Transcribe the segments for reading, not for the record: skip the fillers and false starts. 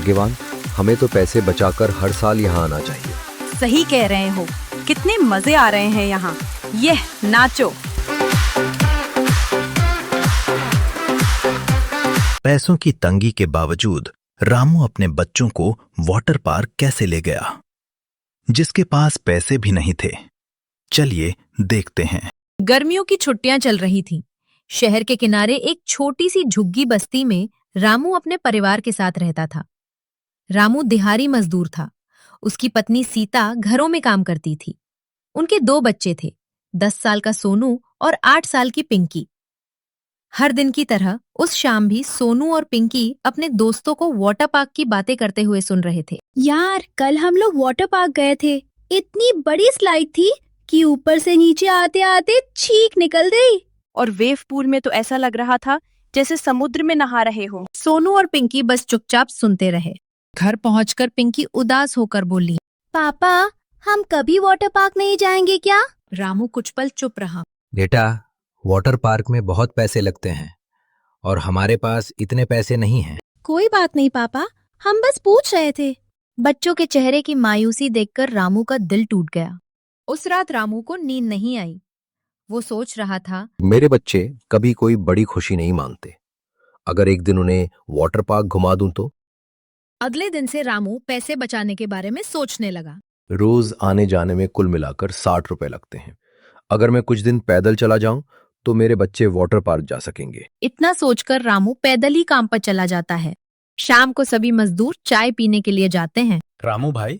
भाग्यवान, हमें तो पैसे बचाकर हर साल यहाँ आना चाहिए। सही कह रहे हो, कितने मजे आ रहे हैं यहाँ। ये नाचो। पैसों की तंगी के बावजूद रामू अपने बच्चों को वाटर पार्क कैसे ले गया, जिसके पास पैसे भी नहीं थे। चलिए देखते हैं। गर्मियों की छुट्टियां चल रही थीं। शहर के किनारे एक छोटी सी झुग्गी बस्ती में रामू अपने परिवार के साथ रहता था। रामू दिहाड़ी मजदूर था। उसकी पत्नी सीता घरों में काम करती थी। उनके 2 बच्चे थे, 10 साल का सोनू और 8 साल की पिंकी। हर दिन की तरह उस शाम भी सोनू और पिंकी अपने दोस्तों को वाटर पार्क की बातें करते हुए सुन रहे थे। यार, कल हम लोग वाटर पार्क गए थे। इतनी बड़ी स्लाइड थी कि ऊपर से नीचे आते आते छींक निकल गई। और वेव पूल में तो ऐसा लग रहा था जैसे समुद्र में नहा रहे हो। सोनू और पिंकी बस चुपचाप सुनते रहे। घर पहुंचकर पिंकी उदास होकर बोली, पापा, हम कभी वाटर पार्क नहीं जाएंगे क्या? रामू कुछ पल चुप रहा। बेटा, वाटर पार्क में बहुत पैसे लगते हैं और हमारे पास इतने पैसे नहीं हैं। कोई बात नहीं पापा, हम बस पूछ रहे थे। बच्चों के चेहरे की मायूसी देखकर रामू का दिल टूट गया। उस रात रामू को नींद नहीं आई। वो सोच रहा था, मेरे बच्चे कभी कोई बड़ी खुशी नहीं मांगते। अगर एक दिन उन्हें वाटर पार्क घुमा दूं तो। अगले दिन से रामू पैसे बचाने के बारे में सोचने लगा। रोज आने जाने में कुल मिलाकर 60 रुपए लगते हैं। अगर मैं कुछ दिन पैदल चला जाऊं तो मेरे बच्चे वाटर पार्क जा सकेंगे। इतना सोचकर रामू पैदल ही काम पर चला जाता है। शाम को सभी मजदूर चाय पीने के लिए जाते हैं। रामू भाई,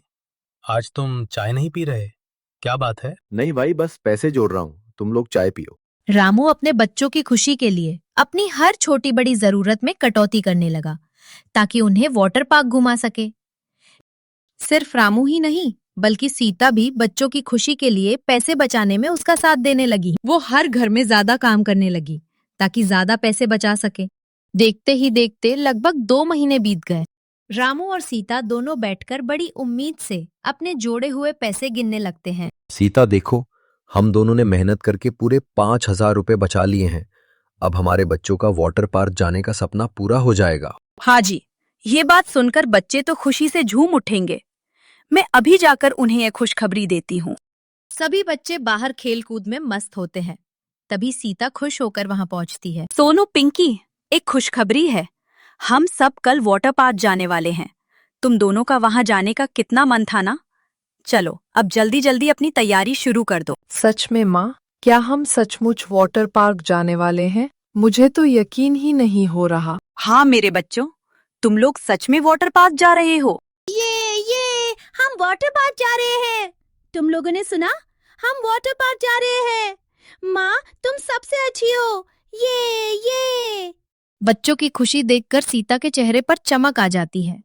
आज तुम चाय नहीं पी रहे, क्या बात है? नहीं भाई, बस पैसे जोड़ रहा हूं, तुम लोग चाय पियो। रामू अपने बच्चों की खुशी के लिए अपनी हर छोटी बड़ी जरूरत में कटौती करने लगा ताकि उन्हें वाटर पार्क घुमा सके। सिर्फ रामू ही नहीं, बल्कि सीता भी बच्चों की खुशी के लिए पैसे बचाने में उसका साथ देने लगी। वो हर घर में ज्यादा काम करने लगी ताकि ज्यादा पैसे बचा सके। देखते ही देखते लगभग 2 महीने बीत गए। रामू और सीता दोनों बैठकर बड़ी उम्मीद से अपने जोड़े हुए पैसे गिनने लगते हैं। सीता देखो, हम दोनों ने मेहनत करके पूरे 5,000 रुपए बचा लिए हैं। अब हमारे बच्चों का वाटर पार्क जाने का सपना पूरा हो जाएगा। हाँ जी, ये बात सुनकर बच्चे तो खुशी से झूम उठेंगे। मैं अभी जाकर उन्हें यह खुशखबरी देती हूँ। सभी बच्चे बाहर खेल कूद में मस्त होते हैं। तभी सीता खुश होकर वहां पहुंचती है। सोनू, पिंकी, एक खुशखबरी है। हम सब कल वाटर पार्क जाने वाले हैं। तुम दोनों का वहां जाने का कितना मन था ना? चलो अब जल्दी जल्दी अपनी तैयारी शुरू कर दो। सच में माँ, क्या हम सचमुच वाटर पार्क जाने वाले हैं? मुझे तो यकीन ही नहीं हो रहा। हाँ मेरे बच्चों, तुम लोग सच में वाटर पार्क जा रहे हो। ये हम वाटर पार्क जा रहे हैं। तुम लोगों ने सुना? हम वाटर पार्क जा रहे हैं। माँ, तुम सबसे अच्छी हो। ये बच्चों की खुशी देखकर सीता के चेहरे पर चमक आ जाती है।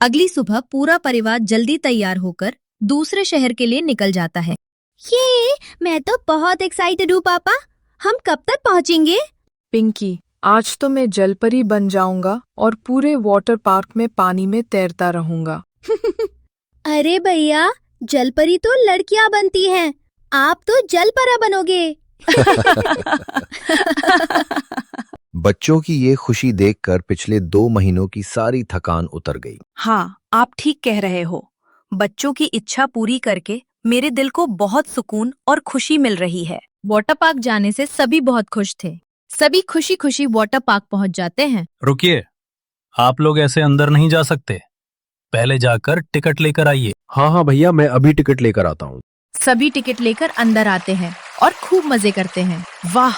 अगली सुबह पूरा परिवार जल्दी तैयार होकर दूसरे शहर के लिए निकल जाता है। मैं तो बहुत एक्साइटेड हूँ पापा। हम कब तक पहुँचेंगे? पिंकी, आज तो मैं जलपरी बन जाऊंगा और पूरे वाटर पार्क में पानी में तैरता रहूंगा। अरे भैया, जलपरी तो लड़कियां बनती हैं, आप तो जलपरा बनोगे। बच्चों की ये खुशी देखकर पिछले 2 महीनों की सारी थकान उतर गई। हाँ, आप ठीक कह रहे हो। बच्चों की इच्छा पूरी करके मेरे दिल को बहुत सुकून और खुशी मिल रही है। वाटर पार्क जाने से सभी बहुत खुश थे। सभी खुशी खुशी वाटर पार्क पहुंच जाते हैं। रुकिए, आप लोग ऐसे अंदर नहीं जा सकते। पहले जाकर टिकट लेकर आइए। हाँ भैया, मैं अभी टिकट लेकर आता हूँ। सभी टिकट लेकर अंदर आते हैं और खूब मजे करते हैं। वाह,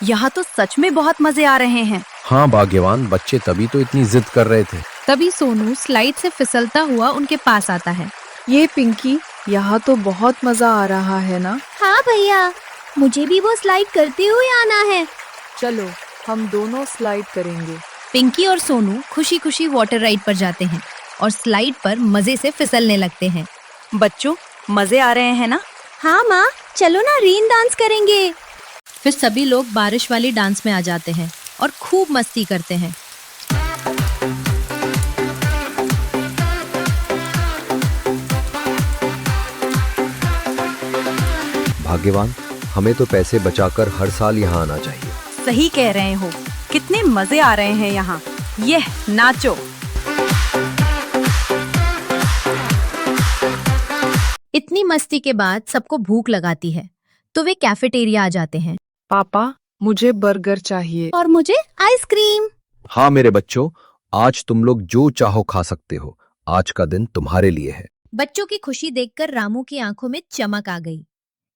यहाँ तो सच में बहुत मजे आ रहे हैं। हाँ भाग्यवान, बच्चे तभी तो इतनी जिद कर रहे थे। तभी सोनू स्लाइड से फिसलता हुआ उनके पास आता है। ये पिंकी, यहाँ तो बहुत मजा आ रहा है ना? हाँ भैया, मुझे भी वो स्लाइड करते हुए आना है। चलो, हम दोनों स्लाइड करेंगे। पिंकी और सोनू खुशी खुशी वाटर राइड पर जाते हैं और स्लाइड पर मजे से फिसलने लगते हैं। बच्चों, मजे आ रहे हैं ना? हाँ माँ, चलो ना रेन डांस करेंगे। फिर सभी लोग बारिश वाली डांस में आ जाते हैं और खूब मस्ती करते हैं। भाग्यवान, हमें तो पैसे बचाकर हर साल यहाँ आना चाहिए। सही कह रहे हो, कितने मजे आ रहे हैं यहाँ। ये नाचो। इतनी मस्ती के बाद सबको भूख लगाती है, तो वे कैफेटेरिया आ जाते हैं। पापा, मुझे बर्गर चाहिए। और मुझे आइसक्रीम। हाँ मेरे बच्चों, आज तुम लोग जो चाहो खा सकते हो। आज का दिन तुम्हारे लिए है। बच्चों की खुशी देखकर रामू की आंखों में चमक आ गई।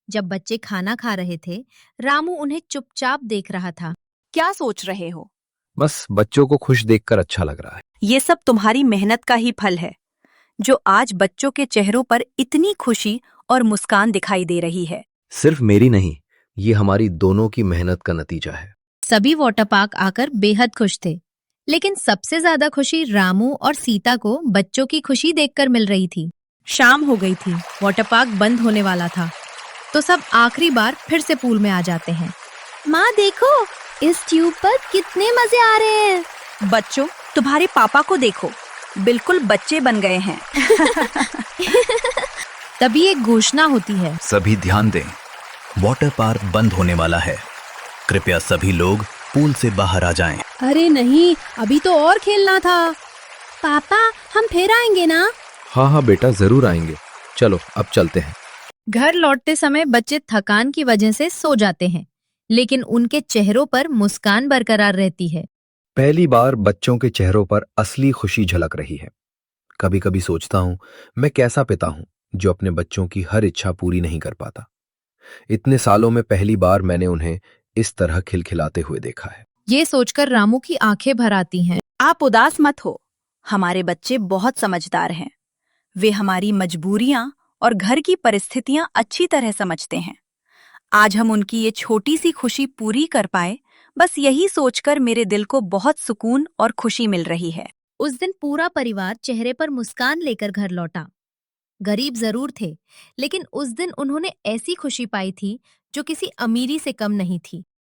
जब बच्चे खाना खा रहे थे, रामू उन्हें चुपचाप देख रहा था। क्या सोच रहे हो? बस बच्चों को खुश देखकर अच्छा लग रहा है। ये सब तुम्हारी मेहनत का ही फल है, जो आज बच्चों के चेहरों पर इतनी खुशी और मुस्कान दिखाई दे रही है। सिर्फ मेरी नहीं, ये हमारी दोनों की मेहनत का नतीजा है। सभी वाटर पार्क आकर बेहद खुश थे, लेकिन सबसे ज्यादा खुशी रामू और सीता को बच्चों की खुशी देखकर मिल रही थी। शाम हो गई थी, वाटर पार्क बंद होने वाला था, तो सब आखिरी बार फिर से पूल में आ जाते हैं। माँ देखो, इस ट्यूब पर कितने मजे आ रहे हैं। बच्चों, तुम्हारे पापा को देखो, बिल्कुल बच्चे बन गए हैं। तभी एक घोषणा होती है। सभी ध्यान दें, वाटर पार्क बंद होने वाला है। कृपया सभी लोग पूल से बाहर आ जाएं। अरे नहीं, अभी तो और खेलना था। पापा, हम फिर आएंगे ना? हाँ हाँ बेटा, जरूर आएंगे। चलो अब चलते हैं। घर लौटते समय बच्चे थकान की वजह से सो जाते हैं, लेकिन उनके चेहरों पर मुस्कान बरकरार रहती है। पहली बार बच्चों के चेहरों पर असली खुशी झलक रही है। कभी कभी सोचता हूँ, मैं कैसा पिता हूँ जो अपने बच्चों की हर इच्छा पूरी नहीं कर पाता। इतने सालों में पहली बार मैंने उन्हें इस तरह खिलखिलाते हुए देखा है। ये सोचकर रामू की आंखें भर आती हैं। आप उदास मत हो, हमारे बच्चे बहुत समझदार हैं। वे हमारी मजबूरियां और घर की परिस्थितियां अच्छी तरह समझते हैं। आज हम उनकी ये छोटी सी खुशी पूरी कर पाए, बस यही सोचकर मेरे दिल को बहुत सुकून और खुशी मिल रही है। उस दिन पूरा परिवार चेहरे पर मुस्कान लेकर घर लौटा। गरीब जरूर थे, लेकिन उस दिन उन्होंने ऐसी खुशी पाई थी जो किसी अमीरी से कम नहीं थी।